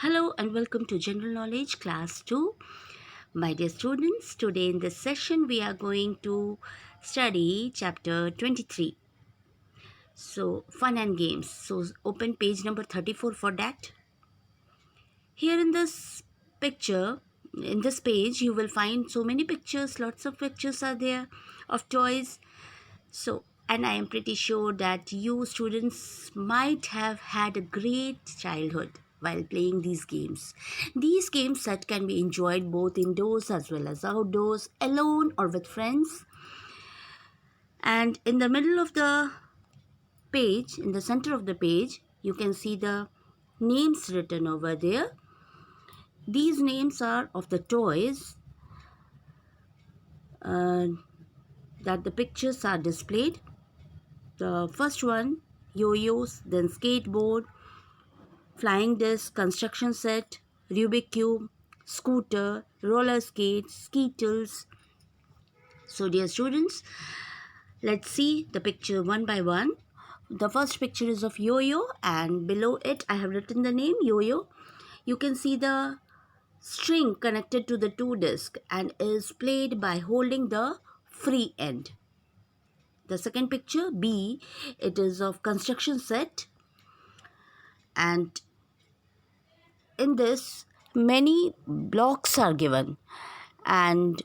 Hello and welcome to General Knowledge Class 2. My dear students, today in this session we are going to study chapter 23. So, fun and games. So, open page number 34 for that. Here in this picture, in this page, you will find so many pictures, lots of pictures are there of toys. So, and I am pretty sure that you students might have had a great childhood while playing these games. These games that can be enjoyed both indoors as well as outdoors, alone or with friends. And in the middle of the page, in the center of the page, you can see the names written over there. These names are of the toys uh, that the pictures are displayed. The first one, yo-yos, then skateboard, flying disc, construction set, Rubik cube, scooter, roller skates, skittles. So dear students, let's see the picture one by one. The first picture is of yo-yo and below it I have written the name yo-yo. You can see the string connected to the two disc and is played by holding the free end. The second picture B, it is of construction set, and in this many blocks are given, and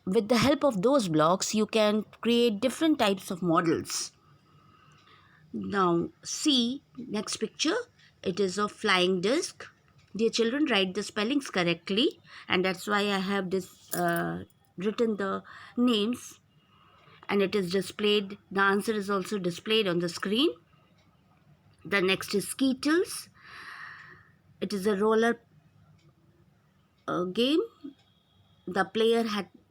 with the help of those blocks you can create different types of models. Now see next picture, it is of flying disc. Dear children, write the spellings correctly, and that's why I have this written the names, and it is displayed, the answer is also displayed on the screen. The next is skittles. It is a roller game. The player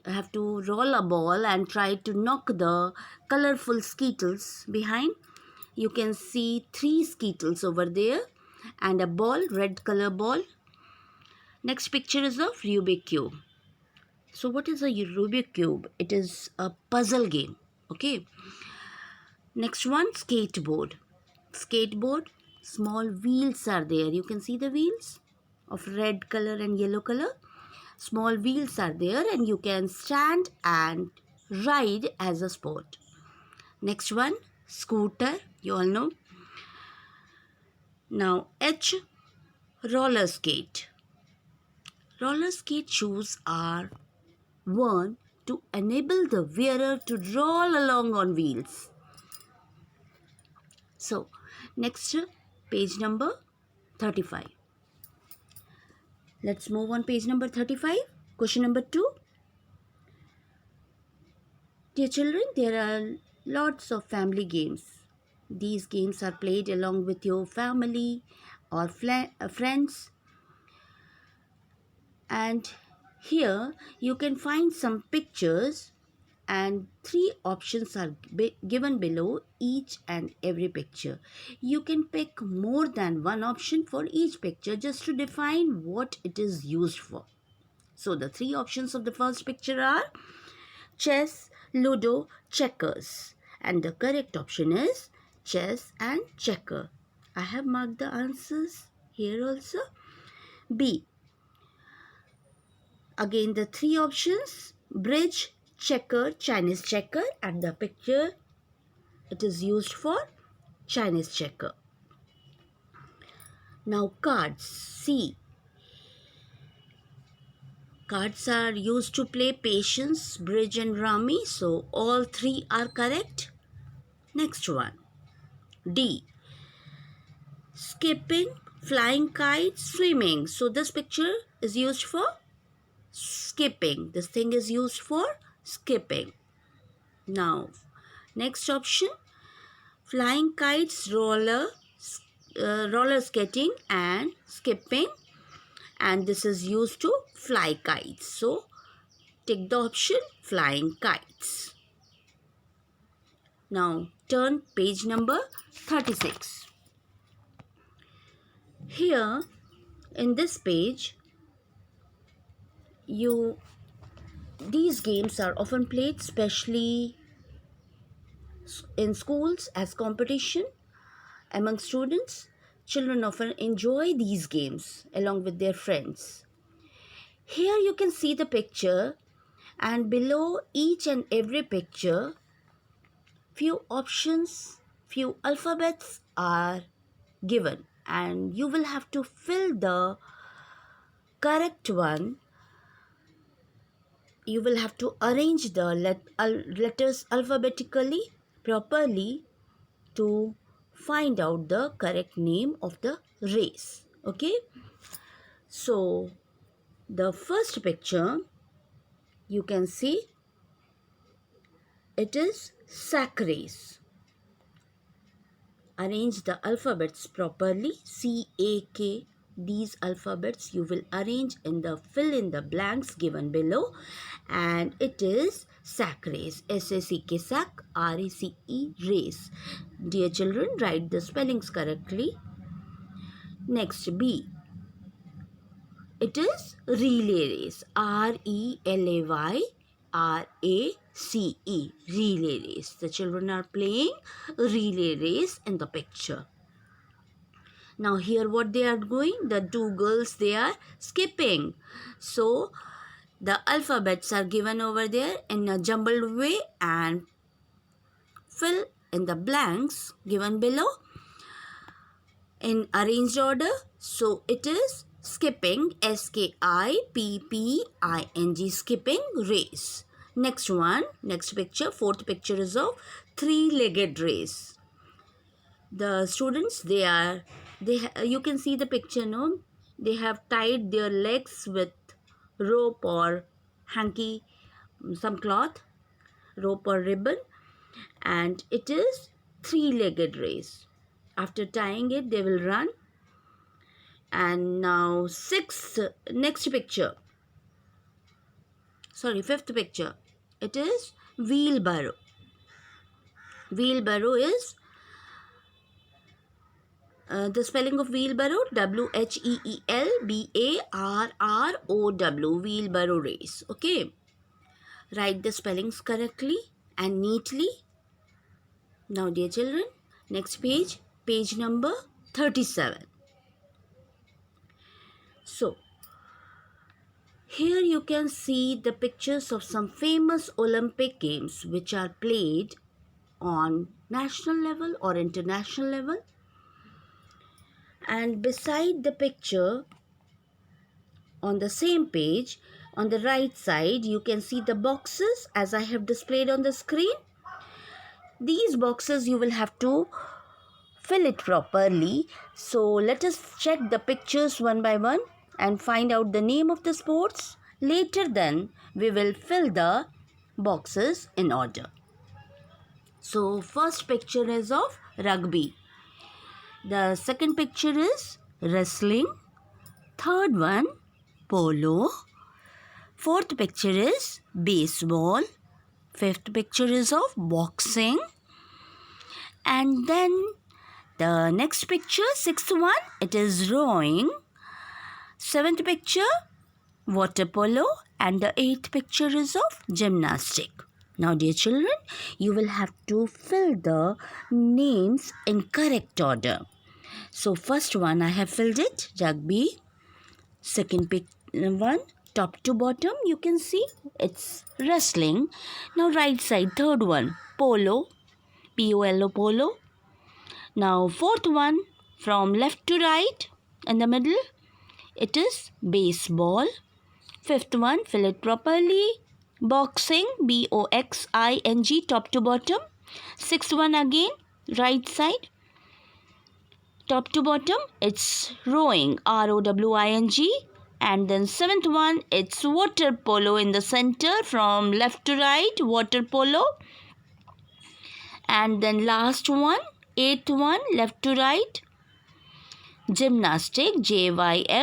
have to roll a ball and try to knock the colorful skittles behind. You can see 3 skittles over there and a ball, red color ball. Next picture is of Rubik cube. So what is a Rubik cube? It is a puzzle game. Okay. Next one, skateboard. Skateboard, small wheels are there. You can see the wheels of red color and yellow color. Small wheels are there and you can stand and ride as a sport. Next one, scooter, you all know. Now H, roller skate. Roller skate shoes are worn to enable the wearer to roll along on wheels. So next, page number 35. Let's move on page number 35. Question number 2. Dear children, there are lots of family games. These games are played along with your family or friends. And here you can find some pictures, and 3 options are given below each and every picture. You can pick more than one option for each picture just to define what it is used for. So the 3 options of the first picture are chess, ludo, checkers, and the correct option is chess and checker. I have marked the answers here also. B, again the 3 options, bridge, checker, Chinese checker, and the picture it is used for Chinese checker. Now cards. C, cards are used to play patience, bridge and rummy, so all 3 are correct. Next one, D, skipping, flying kites, swimming. So this picture is used for skipping. This thing is used for skipping. Now next option, flying kites, roller skating and skipping, and this is used to fly kites. So take the option flying kites. Now turn page number 36. Here in this page, these games are often played especially in schools as competition among students. children often enjoy these games along with their friends. Here you can see the picture, and below each and every picture, few options, few alphabets are given, and you will have to fill the correct one. You will have to arrange the letters alphabetically properly to find out the correct name of the race. Okay, so the first picture you can see, it is sack race. Arrange the alphabets properly. CAK, these alphabets you will arrange in the fill in the blanks given below, and it is sack race. SACK, sack, RACE, race. Dear children, write the spellings correctly. Next, B, it is relay race. RELAY relay race. The children are playing relay race in the picture. Now here what they are doing, the two girls, they are skipping. So the alphabets are given over there in a jumbled way, and fill in the blanks given below in arranged order. So it is skipping, SKIPPING, skipping race. Next one, next picture, fourth picture is of three-legged race. The students, you can see the picture, no? They have tied their legs with rope or hanky, some cloth, rope or ribbon, and it is three-legged race. After tying it, they will run. And now fifth picture, it is wheelbarrow. Wheelbarrow is the spelling of wheelbarrow, WHEELBARROW, wheelbarrow race. Okay, write the spellings correctly and neatly. Now dear children, next page, page number 37. So here you can see the pictures of some famous Olympic games which are played on national level or international level. And beside the picture, on the same page, on the right side, you can see the boxes as I have displayed on the screen. These boxes you will have to fill it properly. So let us check the pictures one by one and find out the name of the sports. Later then, we will fill the boxes in order. So first picture is of rugby. The second picture is wrestling. Third one, polo. Fourth picture is baseball. Fifth picture is of boxing. And then the next picture, sixth one, it is rowing. Seventh picture, water polo. And the eighth picture is of gymnastic. Now dear children, you will have to fill the names in correct order. So first one I have filled it, rugby. Second one, top to bottom, you can see it's wrestling. Now right side, third one, polo, POLO, polo. Now fourth one, from left to right, in the middle, it is baseball. Fifth one, fill it properly, boxing, BOXING, top to bottom. Sixth one again, right side, top to bottom, it's rowing, ROWING. And then seventh one, it's water polo in the center, from left to right, water polo. And then last one, eighth one, left to right, gymnastic, GYMNASTICS.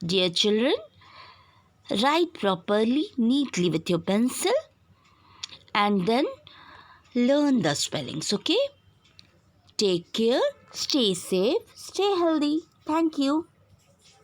Dear children, write properly, neatly with your pencil, and then learn the spellings, okay? Take care, stay safe, stay healthy. Thank you.